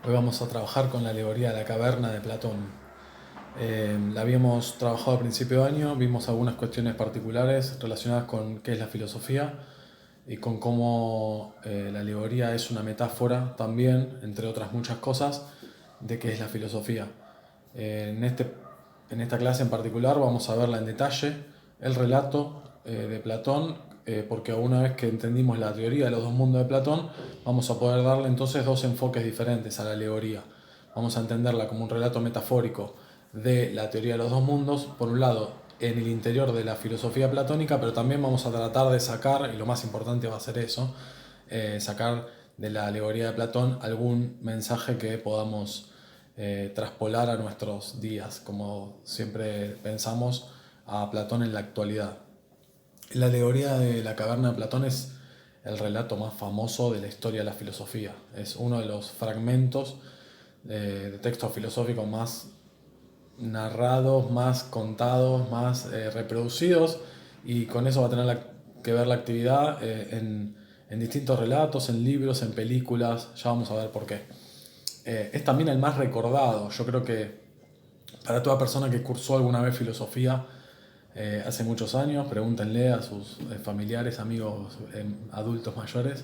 Hoy vamos a trabajar con la alegoría de la caverna de Platón. La habíamos trabajado a principio de año, vimos algunas cuestiones particulares relacionadas con qué es la filosofía y con cómo la alegoría es una metáfora también, entre otras muchas cosas, de qué es la filosofía. En esta clase en particular vamos a verla en detalle, el relato de Platón, porque una vez que entendimos la teoría de los dos mundos de Platón, vamos a poder darle entonces dos enfoques diferentes a la alegoría. Vamos a entenderla como un relato metafórico de la teoría de los dos mundos, por un lado en el interior de la filosofía platónica, pero también vamos a tratar de sacar, y lo más importante va a ser eso, sacar de la alegoría de Platón algún mensaje que podamos traspolar a nuestros días, como siempre pensamos a Platón en la actualidad. La alegoría de la caverna de Platón es el relato más famoso de la historia de la filosofía. Es uno de los fragmentos de textos filosóficos más narrados, más contados, más reproducidos, y con eso va a tener que ver la actividad en distintos relatos, en libros, en películas. Ya vamos a ver por qué. Es también el más recordado. Yo creo que para toda persona que cursó alguna vez filosofía hace muchos años, pregúntenle a sus familiares, amigos, adultos mayores,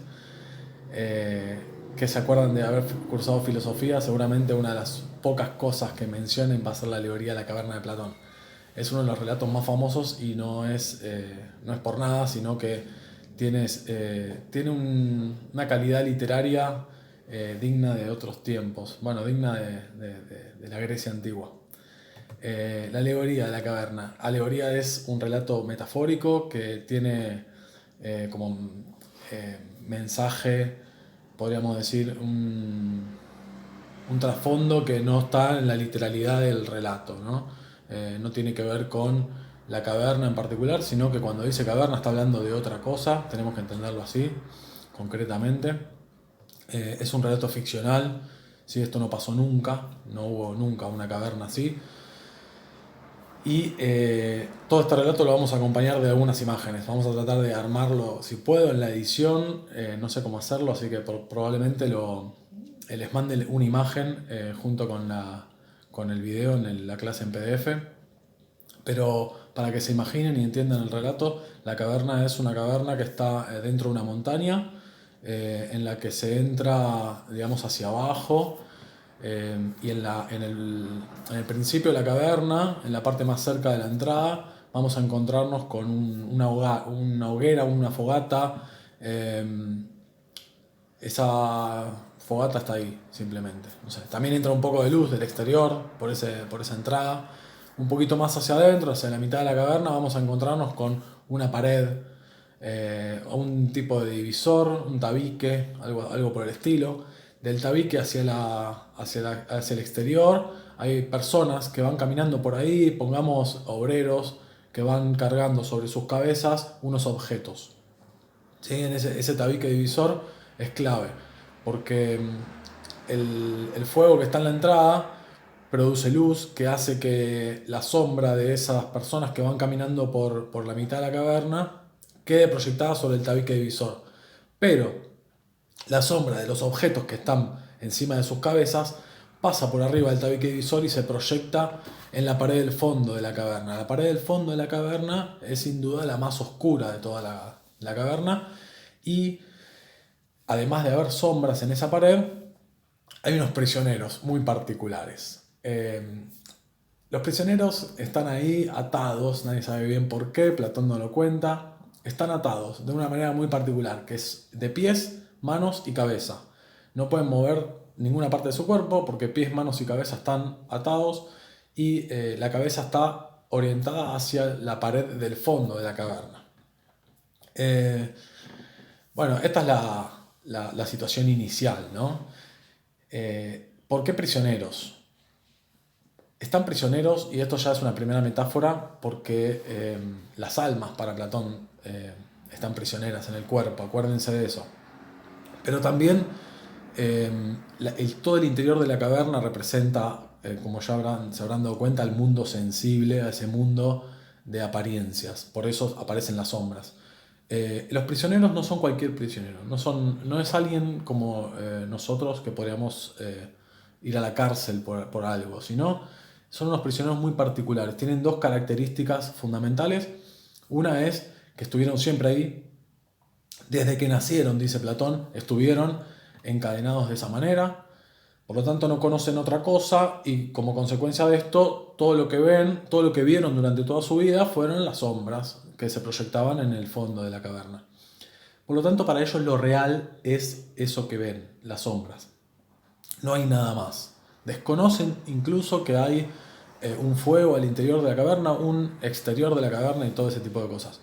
eh, que se acuerdan de haber cursado filosofía. Seguramente una de las pocas cosas que mencionen va a ser la alegoría de la caverna de Platón. Es uno de los relatos más famosos y no es por nada, sino que tiene una calidad literaria digna de otros tiempos, bueno, digna de la Grecia antigua. La alegoría de la caverna. Alegoría es un relato metafórico que tiene como mensaje, podríamos decir, un trasfondo que no está en la literalidad del relato, ¿no? No tiene que ver con la caverna en particular, sino que cuando dice caverna está hablando de otra cosa, tenemos que entenderlo así, concretamente. Es un relato ficcional, si esto no pasó nunca, no hubo nunca una caverna así. Y todo este relato lo vamos a acompañar de algunas imágenes. Vamos a tratar de armarlo, si puedo, en la edición. No sé cómo hacerlo, así que probablemente les mande una imagen junto con el video en la clase en PDF. Pero para que se imaginen y entiendan el relato, la caverna es una caverna que está dentro de una montaña, en la que se entra, digamos, hacia abajo, y en el principio de la caverna, en la parte más cerca de la entrada, vamos a encontrarnos con una hoguera, una fogata. Esa fogata está ahí, simplemente. O sea, también entra un poco de luz del exterior por esa entrada. Un poquito más hacia adentro, hacia la mitad de la caverna, vamos a encontrarnos con una pared, un tipo de divisor, un tabique, algo por el estilo. Del tabique hacia el exterior hay personas que van caminando por ahí, pongamos obreros que van cargando sobre sus cabezas unos objetos. ¿Sí? Ese tabique divisor es clave, porque el fuego que está en la entrada produce luz que hace que la sombra de esas personas que van caminando por la mitad de la caverna quede proyectada sobre el tabique divisor. Pero la sombra de los objetos que están encima de sus cabezas pasa por arriba del tabique divisor y se proyecta en la pared del fondo de la caverna. La pared del fondo de la caverna es sin duda la más oscura de toda la caverna, y además de haber sombras en esa pared, hay unos prisioneros muy particulares. Los prisioneros están ahí atados, nadie sabe bien por qué, Platón no lo cuenta. Están atados de una manera muy particular, que es de pies, manos y cabeza. No pueden mover ninguna parte de su cuerpo porque pies, manos y cabeza están atados, y la cabeza está orientada hacia la pared del fondo de la caverna. Eh, bueno, esta es la situación inicial, ¿no? ¿Por qué prisioneros? Están prisioneros, y esto ya es una primera metáfora, porque las almas para Platón están prisioneras en el cuerpo, acuérdense de eso. Pero también todo el interior de la caverna representa, como ya se habrán dado cuenta, el mundo sensible, a ese mundo de apariencias. Por eso aparecen las sombras. Los prisioneros no son cualquier prisionero, no es alguien como nosotros que podríamos ir a la cárcel por algo, sino son unos prisioneros muy particulares. Tienen dos características fundamentales. Una es que estuvieron siempre ahí, desde que nacieron, dice Platón, estuvieron encadenados de esa manera. Por lo tanto, no conocen otra cosa y como consecuencia de esto, todo lo que ven, todo lo que vieron durante toda su vida fueron las sombras que se proyectaban en el fondo de la caverna. Por lo tanto, para ellos lo real es eso que ven, las sombras. No hay nada más. Desconocen incluso que hay un fuego al interior de la caverna, un exterior de la caverna y todo ese tipo de cosas.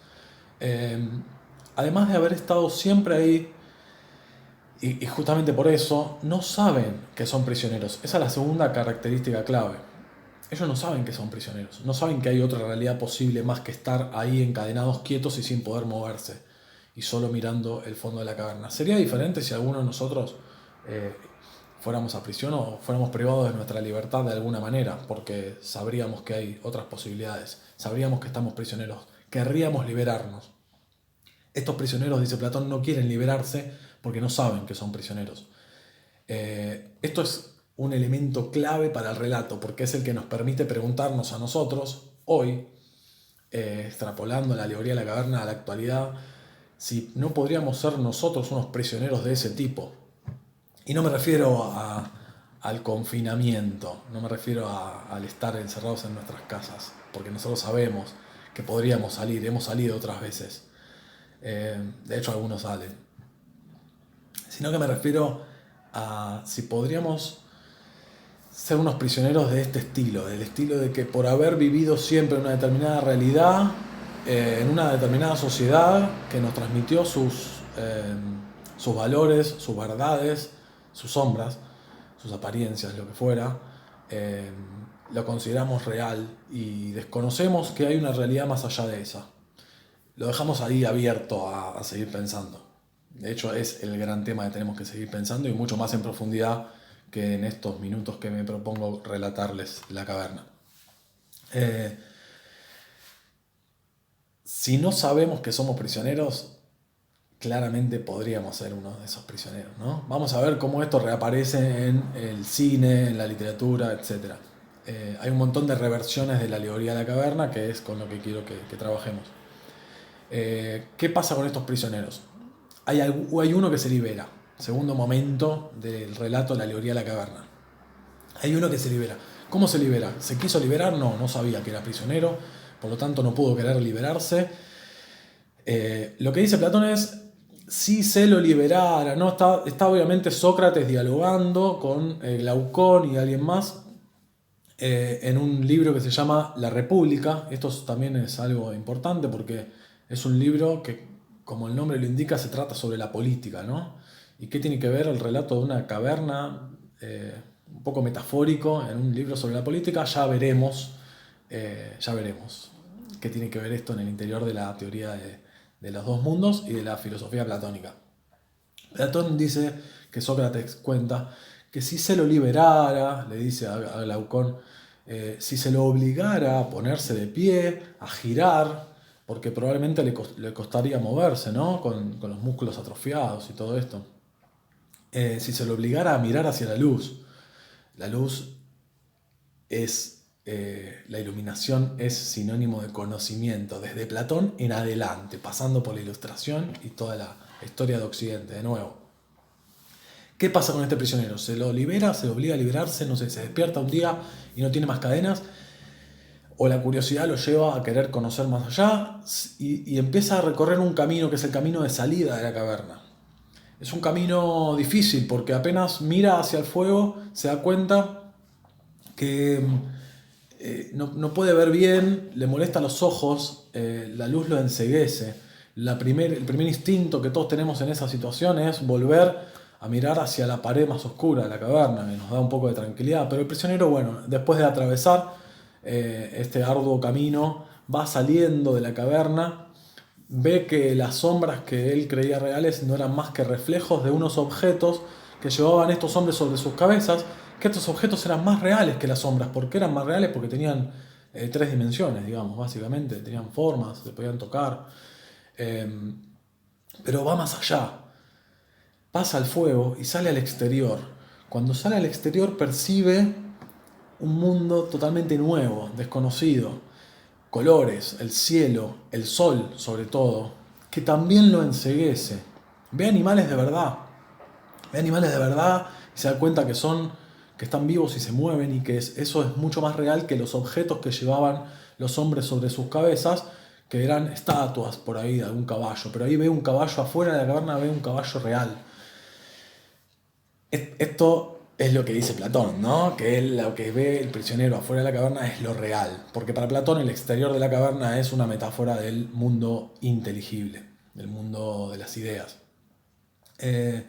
Además de haber estado siempre ahí, y justamente por eso, no saben que son prisioneros. Esa es la segunda característica clave. Ellos no saben que son prisioneros. No saben que hay otra realidad posible más que estar ahí encadenados, quietos y sin poder moverse. Y solo mirando el fondo de la caverna. Sería diferente si alguno de nosotros fuéramos a prisión o fuéramos privados de nuestra libertad de alguna manera. Porque sabríamos que hay otras posibilidades. Sabríamos que estamos prisioneros. Querríamos liberarnos. Estos prisioneros, dice Platón, no quieren liberarse porque no saben que son prisioneros. Esto es un elemento clave para el relato, porque es el que nos permite preguntarnos a nosotros, hoy, extrapolando la alegoría de la caverna a la actualidad, si no podríamos ser nosotros unos prisioneros de ese tipo. Y no me refiero al confinamiento, no me refiero al estar encerrados en nuestras casas, porque nosotros sabemos que podríamos salir, hemos salido otras veces. De hecho, algunos salen. Sino que me refiero a si podríamos ser unos prisioneros de este estilo, del estilo de que por haber vivido siempre una determinada realidad, en una determinada sociedad que nos transmitió sus valores, sus verdades, sus sombras, sus apariencias, lo que fuera, lo consideramos real y desconocemos que hay una realidad más allá de esa. Lo dejamos ahí abierto a seguir pensando. De hecho, es el gran tema que tenemos que seguir pensando y mucho más en profundidad que en estos minutos que me propongo relatarles la caverna. Si no sabemos que somos prisioneros, claramente podríamos ser uno de esos prisioneros, ¿no? Vamos a ver cómo esto reaparece en el cine, en la literatura, etc. Hay un montón de reversiones de la alegoría de la caverna que es con lo que quiero que trabajemos. ¿Qué pasa con estos prisioneros? Hay uno que se libera, segundo momento del relato de la alegoría de la caverna. Hay uno que se libera. ¿Cómo se libera? ¿Se quiso liberar? No sabía que era prisionero, por lo tanto no pudo querer liberarse. Lo que dice Platón es, si se lo liberara, ¿no? Está obviamente Sócrates dialogando con Glaucón y alguien más en un libro que se llama La República. Esto también es algo importante porque es un libro que, como el nombre lo indica, se trata sobre la política, ¿no? ¿Y qué tiene que ver el relato de una caverna, un poco metafórico, en un libro sobre la política? Ya veremos qué tiene que ver esto en el interior de la teoría de los dos mundos y de la filosofía platónica. Platón dice que Sócrates cuenta que si se lo liberara, le dice a Glaucón, si se lo obligara a ponerse de pie, a girar, porque probablemente le costaría moverse, ¿no? Con los músculos atrofiados y todo esto. Si se lo obligara a mirar hacia la luz es, la iluminación es sinónimo de conocimiento, desde Platón en adelante, pasando por la Ilustración y toda la historia de Occidente, de nuevo. ¿Qué pasa con este prisionero? ¿Se lo libera? ¿Se lo obliga a liberarse? No sé, se despierta un día y no tiene más cadenas. O la curiosidad lo lleva a querer conocer más allá y empieza a recorrer un camino que es el camino de salida de la caverna. Es un camino difícil porque apenas mira hacia el fuego se da cuenta que no puede ver bien, le molesta los ojos, la luz lo enceguece. El primer instinto que todos tenemos en esa situación es volver a mirar hacia la pared más oscura de la caverna, que nos da un poco de tranquilidad. Pero el prisionero, bueno, después de atravesar este arduo camino, va saliendo de la caverna, ve que las sombras que él creía reales no eran más que reflejos de unos objetos que llevaban estos hombres sobre sus cabezas, que estos objetos eran más reales que las sombras. ¿Por qué eran más reales? Porque tenían 3 dimensiones, digamos, básicamente, tenían formas, se podían tocar. Pero va más allá. Pasa al fuego y sale al exterior, cuando sale al exterior percibe un mundo totalmente nuevo, desconocido, colores, el cielo, el sol sobre todo, que también lo enceguece. Ve animales de verdad, ve animales de verdad y se da cuenta que están vivos y se mueven y que eso es mucho más real que los objetos que llevaban los hombres sobre sus cabezas, que eran estatuas por ahí de algún caballo. Pero ahí ve un caballo afuera de la caverna, ve un caballo real. Esto es lo que dice Platón, ¿no? Que él, lo que ve el prisionero afuera de la caverna es lo real. Porque para Platón el exterior de la caverna es una metáfora del mundo inteligible, del mundo de las ideas. Eh,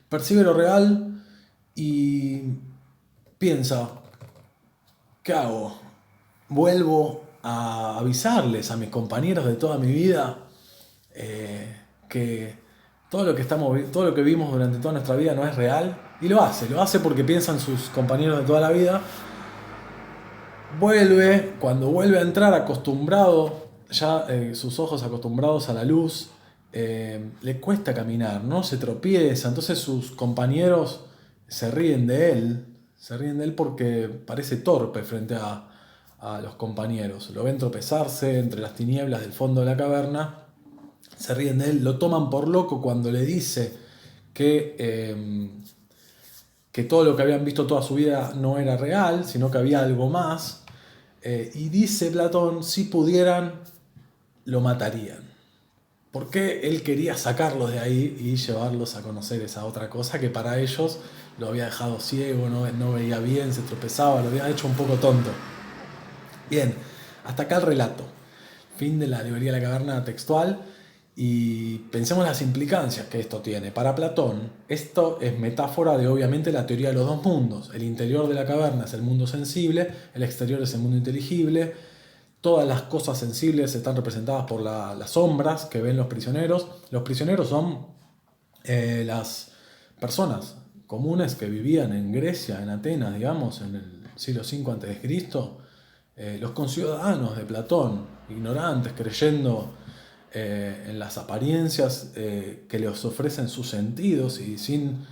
Percibe lo real y piensa, ¿qué hago? ¿Vuelvo a avisarles a mis compañeros de toda mi vida que todo lo que vimos durante toda nuestra vida no es real? Y lo hace porque piensa en sus compañeros de toda la vida. Cuando vuelve a entrar acostumbrado, ya sus ojos acostumbrados a la luz, le cuesta caminar, ¿no? Se tropieza, entonces sus compañeros se ríen de él porque parece torpe frente a los compañeros. Lo ven tropezarse entre las tinieblas del fondo de la caverna, se ríen de él, lo toman por loco cuando le dice que todo lo que habían visto toda su vida no era real, sino que había algo más. Y dice Platón, si pudieran, lo matarían. Porque él quería sacarlos de ahí y llevarlos a conocer esa otra cosa que para ellos lo había dejado ciego, no veía bien, se tropezaba, lo había hecho un poco tonto. Bien, hasta acá el relato. Fin de la alegoría de la caverna textual. Y pensemos las implicancias que esto tiene. Para Platón, esto es metáfora de obviamente la teoría de los dos mundos. El interior de la caverna es el mundo sensible, el exterior es el mundo inteligible. Todas las cosas sensibles están representadas por las sombras que ven los prisioneros. Los prisioneros son las personas comunes que vivían en Grecia, en Atenas, digamos, en el siglo V a.C., los conciudadanos de Platón, ignorantes, creyendo en las apariencias que les ofrecen sus sentidos y sin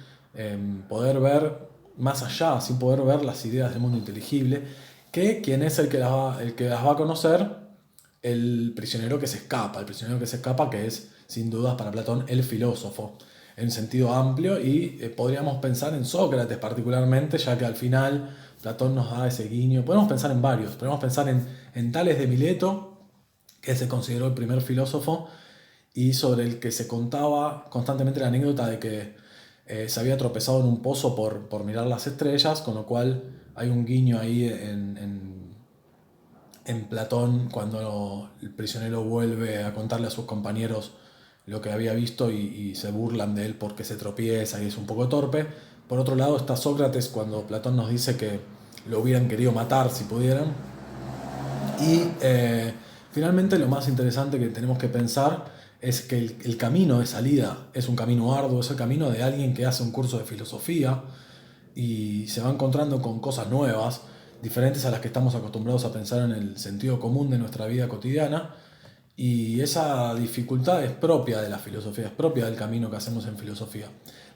poder ver más allá, sin poder ver las ideas del mundo inteligible, que quien es el que las va a conocer, el prisionero que se escapa, que es sin dudas para Platón el filósofo, en un sentido amplio, y podríamos pensar en Sócrates particularmente, ya que al final Platón nos da ese guiño. Podemos pensar en varios, podemos pensar en Tales de Mileto, que se consideró el primer filósofo y sobre el que se contaba constantemente la anécdota de que se había tropezado en un pozo por mirar las estrellas, con lo cual hay un guiño ahí en Platón cuando el prisionero vuelve a contarle a sus compañeros lo que había visto y se burlan de él porque se tropieza y es un poco torpe. Por otro lado está Sócrates cuando Platón nos dice que lo hubieran querido matar si pudieran. Y finalmente lo más interesante que tenemos que pensar es que el camino de salida es un camino arduo, es el camino de alguien que hace un curso de filosofía y se va encontrando con cosas nuevas, diferentes a las que estamos acostumbrados a pensar en el sentido común de nuestra vida cotidiana. Y esa dificultad es propia de la filosofía, es propia del camino que hacemos en filosofía.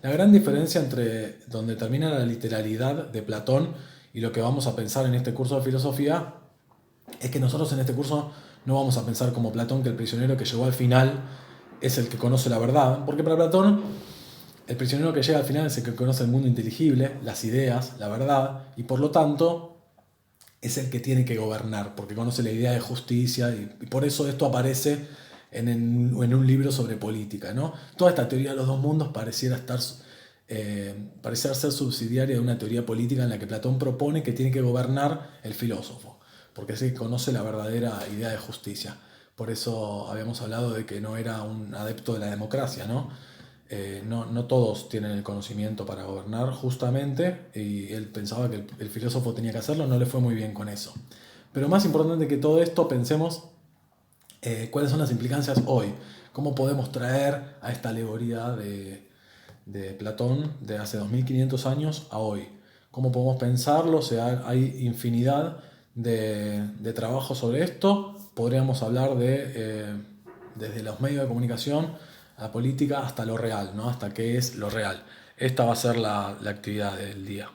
La gran diferencia entre donde termina la literalidad de Platón y lo que vamos a pensar en este curso de filosofía es que nosotros en este curso no vamos a pensar como Platón, que el prisionero que llegó al final es el que conoce la verdad, porque para Platón el prisionero que llega al final es el que conoce el mundo inteligible, las ideas, la verdad, y por lo tanto es el que tiene que gobernar, porque conoce la idea de justicia, y por eso esto aparece en un libro sobre política, ¿no? Toda esta teoría de los dos mundos pareciera ser subsidiaria de una teoría política en la que Platón propone que tiene que gobernar el filósofo, porque es el que conoce la verdadera idea de justicia. Por eso habíamos hablado de que no era un adepto de la democracia, ¿no? No todos tienen el conocimiento para gobernar justamente, y él pensaba que el filósofo tenía que hacerlo, no le fue muy bien con eso. Pero más importante que todo esto, pensemos cuáles son las implicancias hoy, cómo podemos traer a esta alegoría de Platón de hace 2500 años a hoy, cómo podemos pensarlo. O sea, hay infinidad de trabajos sobre esto. Podríamos hablar desde los medios de comunicación a la política hasta lo real, ¿no? Hasta qué es lo real. esta va a ser la actividad del día.